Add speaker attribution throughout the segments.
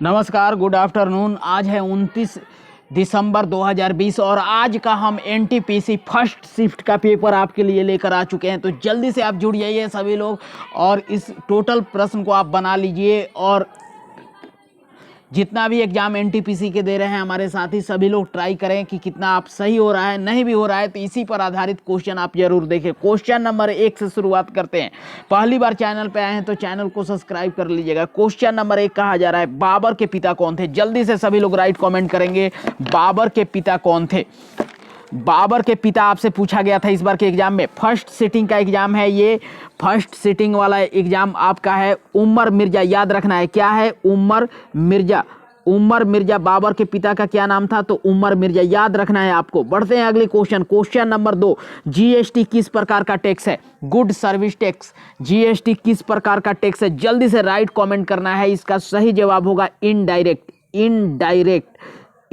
Speaker 1: नमस्कार, good afternoon. आज है 29 दिसंबर 2020 और आज का हम एनटीपीसी फर्स्ट शिफ्ट का पेपर आपके लिए लेकर आ चुके हैं। तो जल्दी से आप जुड़ जाइए सभी लोग और इस टोटल प्रश्न को आप बना लीजिए। और जितना भी एग्जाम एनटीपीसी के दे रहे हैं हमारे साथी, सभी लोग ट्राई करें कि कितना आप सही हो रहा है। नहीं भी हो रहा है तो इसी पर आधारित क्वेश्चन आप जरूर देखें। क्वेश्चन नंबर 1 से शुरुआत करते हैं। पहली बार चैनल पे आए हैं तो चैनल को सब्सक्राइब कर लीजिएगा। क्वेश्चन नंबर 1 कहा जा रहा है, बाबर के पिता कौन थे? जल्दी से सभी लोग राइट कॉमेंट करेंगे। बाबर के पिता कौन थे? बाबर के पिता आपसे पूछा गया था इस बार के एग्जाम में। फर्स्ट सिटिंग का एग्जाम है ये। फर्स्ट सिटिंग वाला एग्जाम आपका है। उमर मिर्जा, याद रखना है क्या है? उमर मिर्जा। उमर मिर्जा बाबर के पिता का क्या नाम था? तो उमर मिर्जा, याद रखना है आपको। बढ़ते हैं अगले क्वेश्चन। क्वेश्चन नंबर 2, जीएसटी किस प्रकार का टैक्स है? Good service tax. जीएसटी किस प्रकार का टैक्स है? जल्दी से राइट कमेंट करना है। इसका सही जवाब होगा इनडायरेक्ट।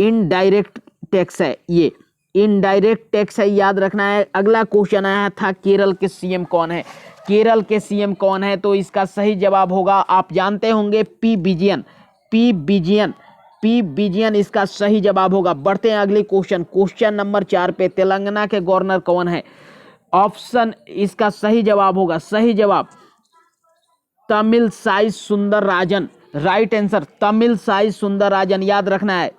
Speaker 1: इनडायरेक्ट टैक्स है ये। इनडायरेक्ट टैक्स है, याद रखना है। अगला क्वेश्चन आया था, केरल के सीएम कौन है? केरल के सीएम कौन है? तो इसका सही जवाब होगा, आप जानते होंगे, पी विजयन। पी विजयन इसका सही जवाब होगा। बढ़ते हैं अगले क्वेश्चन। क्वेश्चन नंबर 4 पे, तेलंगाना के गवर्नर कौन है? ऑप्शन इसका सही जवाब होगा, सही जवाब तमिलसाई सुंदरराजन। राइट आंसर तमिलसाई सुंदरराजन, याद रखना है।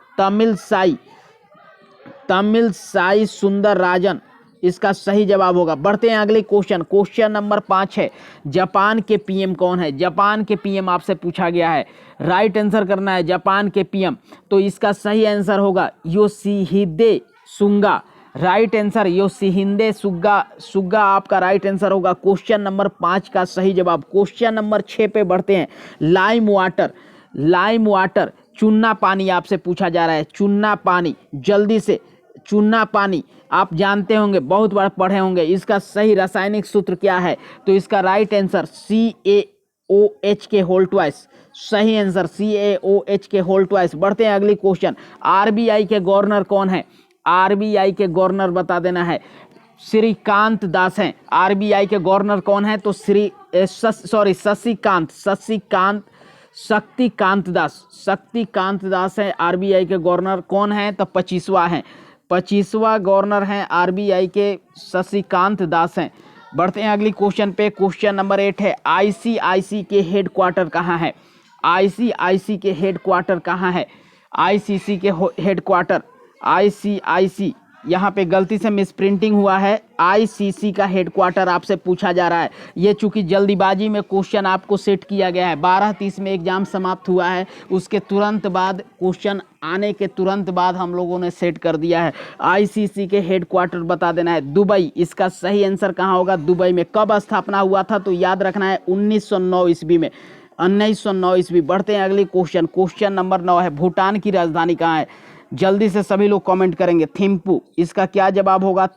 Speaker 1: तमिलसाई सुंदरराजन इसका सही जवाब होगा। बढ़ते हैं अगले क्वेश्चन। क्वेश्चन नंबर 5 है, जापान के पीएम कौन है? जापान के पीएम आपसे पूछा गया है। राइट आंसर करना है जापान के पीएम। तो इसका सही आंसर होगा Yoshihide Suga. Right answer Yoshihide Suga आपका राइट आंसर होगा। क्वेश्चन नंबर 5 का सही जवाब। क्वेश्चन नंबर 6 पे बढ़ते हैं। लाइम वाटर चूना पानी आपसे पूछा जा रहा है। चूना पानी, जल्दी से। चूना पानी आप जानते होंगे, बहुत बार पढ़े होंगे। इसका सही रासायनिक सूत्र क्या है? तो इसका राइट आंसर CaOH के होल ट्वाइस। सही आंसर CaOH के होल ट्वाइस। बढ़ते हैं अगली क्वेश्चन। आरबीआई के गवर्नर कौन है? आरबीआई के गवर्नर बता देना है, श्रीकांत दास हैं। आरबीआई के गवर्नर कौन है? तो शक्तिकांत दास है आरबीआई के गवर्नर। कौन है? तो 25वां है। 25वां गवर्नर हैं आरबीआई के, शक्तिकांत दास हैं। बढ़ते हैं अगली क्वेश्चन पे। क्वेश्चन नंबर 8 है, आईसीआईसी के हेडक्वार्टर कहाँ है? आईसीआईसी के हेडक्वार्टर कहाँ है? आईसीसी के हेडक्वार्टर, आईसीआईसी, यहाँ पे गलती से मिसप्रिंटिंग हुआ है। आईसीसी का हेडक्वार्टर आपसे पूछा जा रहा है। ये चूंकि जल्दीबाजी में क्वेश्चन आपको सेट किया गया है। 12:30 में एग्जाम समाप्त हुआ है, उसके तुरंत बाद क्वेश्चन आने के तुरंत बाद हम लोगों ने सेट कर दिया है। आईसीसी के हेडक्वार्टर बता देना है दुबई। इसका सही आंसर कहाँ होगा? दुबई में। कब स्थापना हुआ था? तो याद रखना है 1909 ईस्वी में। 1909 ईस्वी। बढ़ते हैं अगले क्वेश्चन। क्वेश्चन नंबर 9 है, भूटान की राजधानी कहाँ है? जल्दी से सभी लोग कमेंट करेंगे। थिम्पू। इसका क्या जवाब होगा?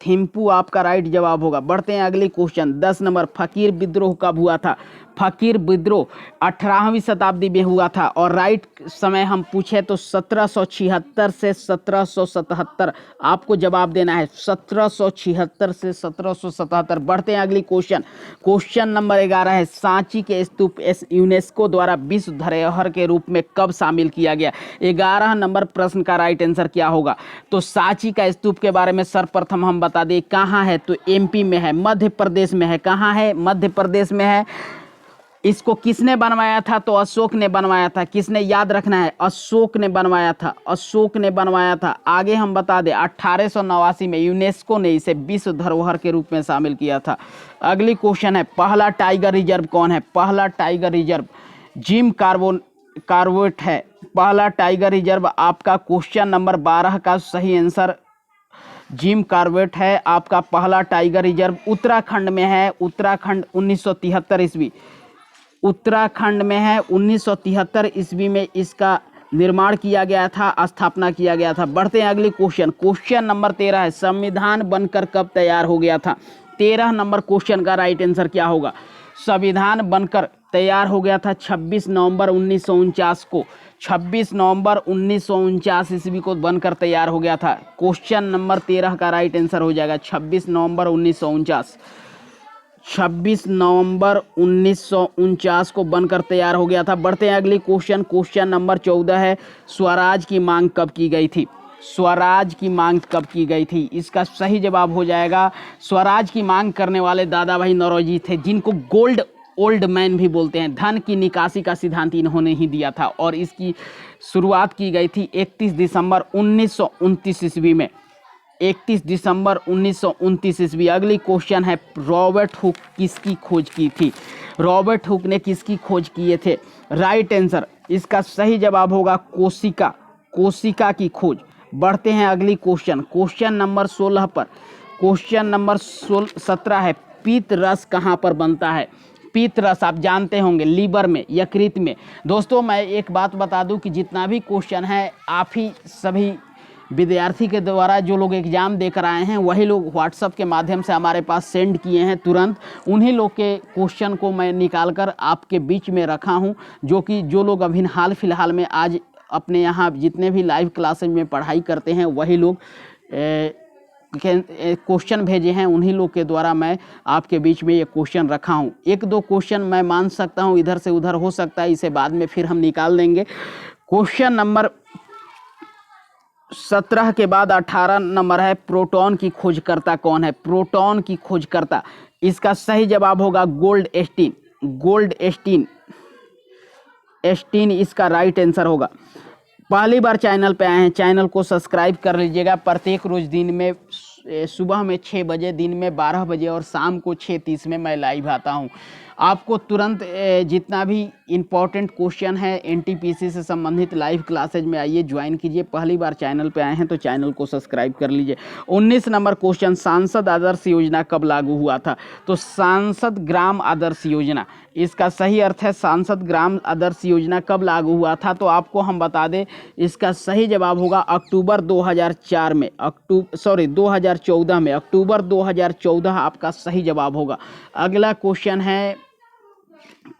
Speaker 1: थिम्पू आपका राइट जवाब होगा। बढ़ते हैं अगले क्वेश्चन। 10 नंबर, फकीर विद्रोह कब हुआ था? फकीर विद्रोह 18वीं शताब्दी में हुआ था। और राइट समय हम पूछे तो 1776 से 1777 आपको जवाब देना है। 1776 से 1777। बढ़ते हैं अगली क्वेश्चन। क्वेश्चन नंबर 11 है, सांची के स्तूप यूनेस्को द्वारा विश्व धरोहर के रूप में कब शामिल किया गया? 11 नंबर प्रश्न का राइट आंसर क्या होगा? तो सांची का स्तूप के बारे में सर्वप्रथम हम बता दें कहाँ है? तो एमपी में है, मध्य प्रदेश में है। कहाँ है? मध्य प्रदेश में है। इसको किसने बनवाया था? तो अशोक ने बनवाया था। किसने? याद रखना है, अशोक ने बनवाया था। अशोक ने बनवाया था। आगे हम बता दें 1889 में यूनेस्को ने इसे विश्व धरोहर के रूप में शामिल किया था। अगली क्वेश्चन है, पहला टाइगर रिजर्व कौन है? पहला टाइगर रिजर्व जिम कार्बेट है। पहला टाइगर रिजर्व आपका क्वेश्चन नंबर 12 का सही आंसर जिम कार्बेट है। आपका पहला टाइगर रिजर्व उत्तराखंड में है। उत्तराखंड 1973 ईस्वी। उत्तराखंड में है। 1973 ईस्वी में इसका निर्माण किया गया था, स्थापना किया गया था। बढ़ते हैं अगले क्वेश्चन। क्वेश्चन नंबर 13 है, संविधान बनकर कब तैयार हो गया था? 13 नंबर क्वेश्चन का राइट आंसर क्या होगा? संविधान बनकर तैयार हो गया था 26 नवंबर 1949 को। 26 नवंबर 1949 ईस्वी को बनकर तैयार हो गया था। क्वेश्चन नंबर 13 का राइट आंसर हो जाएगा 26 नवंबर 1949। 26 नवंबर 1949 को बनकर तैयार हो गया था। बढ़ते हैं अगली क्वेश्चन। क्वेश्चन नंबर 14 है, स्वराज की मांग कब की गई थी? स्वराज की मांग कब की गई थी? इसका सही जवाब हो जाएगा, स्वराज की मांग करने वाले दादा भाई नौरोजी थे, जिनको गोल्ड ओल्ड मैन भी बोलते हैं। धन की निकासी का सिद्धांत इन्होंने ही दिया था और इसकी शुरुआत की गई थी 31 दिसंबर 1929 ईस्वी में। 31 दिसंबर 1929 ईस्वी। अगली क्वेश्चन है, रॉबर्ट हुक किसकी खोज की थी? रॉबर्ट हुक ने किसकी खोज किए थे? राइट आंसर, इसका सही जवाब होगा कोशिका, कोशिका की खोज। बढ़ते हैं अगली क्वेश्चन, क्वेश्चन नंबर 16 पर। क्वेश्चन नंबर 17 है, पीत रस कहाँ पर बनता है? पीत रस आप जानते होंगे, लीवर में, यकृत में। दोस्तों मैं एक बात बता दूं कि जितना भी क्वेश्चन है आप ही सभी विद्यार्थी के द्वारा जो लोग एग्ज़ाम देकर आए हैं वही लोग व्हाट्सएप के माध्यम से हमारे पास सेंड किए हैं तुरंत। उन्हीं लोग के क्वेश्चन को मैं निकाल कर आपके बीच में रखा हूं, जो कि जो लोग अभी हाल फिलहाल में आज अपने यहाँ जितने भी लाइव क्लासेज में पढ़ाई करते हैं वही लोग क्वेश्चन भेजे हैं, उन्हीं लोग के द्वारा मैं आपके बीच में ये क्वेश्चन रखा हूँ। एक दो क्वेश्चन मैं मान सकता हूँ इधर से उधर हो सकता है, इसे बाद में फिर हम निकाल देंगे। क्वेश्चन नंबर 17 के बाद 18 नंबर है, प्रोटॉन की खोजकर्ता कौन है? प्रोटॉन की खोजकर्ता, इसका सही जवाब होगा गोल्ड एस्टीन, गोल्ड एस्टीन, एस्टीन इसका राइट आंसर होगा। पहली बार चैनल पे आए हैं, चैनल को सब्सक्राइब कर लीजिएगा। प्रत्येक रोज दिन में सुबह में 6 बजे, दिन में 12 बजे और शाम को 6:30 में मैं लाइव आता हूं। आपको तुरंत जितना भी इम्पोर्टेंट क्वेश्चन है एनटीपीसी से संबंधित लाइव क्लासेज में आइए, ज्वाइन कीजिए। पहली बार चैनल पे आए हैं तो चैनल को सब्सक्राइब कर लीजिए। 19 नंबर क्वेश्चन, सांसद आदर्श योजना कब लागू हुआ था? तो सांसद ग्राम आदर्श योजना, इसका सही अर्थ है सांसद ग्राम आदर्श योजना कब लागू हुआ था? तो आपको हम बता दें, इसका सही जवाब होगा अक्टूबर 2004 में, 2014 में, अक्टूबर 2014 आपका सही जवाब होगा। अगला क्वेश्चन है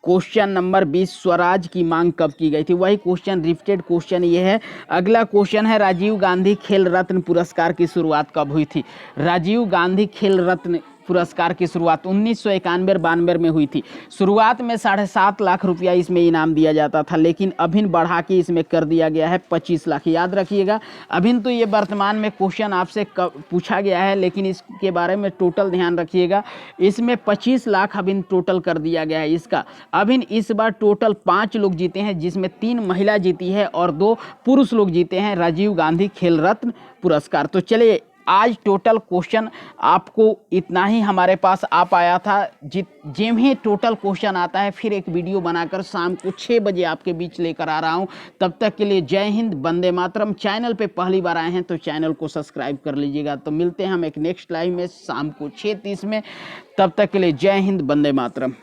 Speaker 1: क्वेश्चन नंबर 20, स्वराज की मांग कब की गई थी? वही क्वेश्चन, रिपीटेड क्वेश्चन ये है। अगला क्वेश्चन है, राजीव गांधी खेल रत्न पुरस्कार की शुरुआत कब हुई थी? राजीव गांधी खेल रत्न पुरस्कार की शुरुआत 1991-92 में हुई थी। शुरुआत में 7.5 लाख रुपया इसमें इनाम दिया जाता था, लेकिन अभी बढ़ा के इसमें कर दिया गया है 25 लाख। याद रखिएगा, अभी तो ये वर्तमान में क्वेश्चन आपसे पूछा गया है, लेकिन इसके बारे में टोटल ध्यान रखिएगा। इसमें 25 लाख अभी टोटल कर दिया गया है इसका। अभी इस बार टोटल 5 लोग जीते हैं, जिसमें 3 महिला जीती है और 2 पुरुष लोग जीते हैं राजीव गांधी खेल रत्न पुरस्कार। तो चलिए, आज टोटल क्वेश्चन आपको इतना ही हमारे पास आ पाया था। जिम ही टोटल क्वेश्चन आता है फिर एक वीडियो बनाकर शाम को 6 बजे आपके बीच लेकर आ रहा हूं। तब तक के लिए जय हिंद, वंदे मातरम। चैनल पे पहली बार आए हैं तो चैनल को सब्सक्राइब कर लीजिएगा। तो मिलते हैं हम एक नेक्स्ट लाइव में शाम को 6:30 में। तब तक के लिए जय हिंद, वंदे मातरम।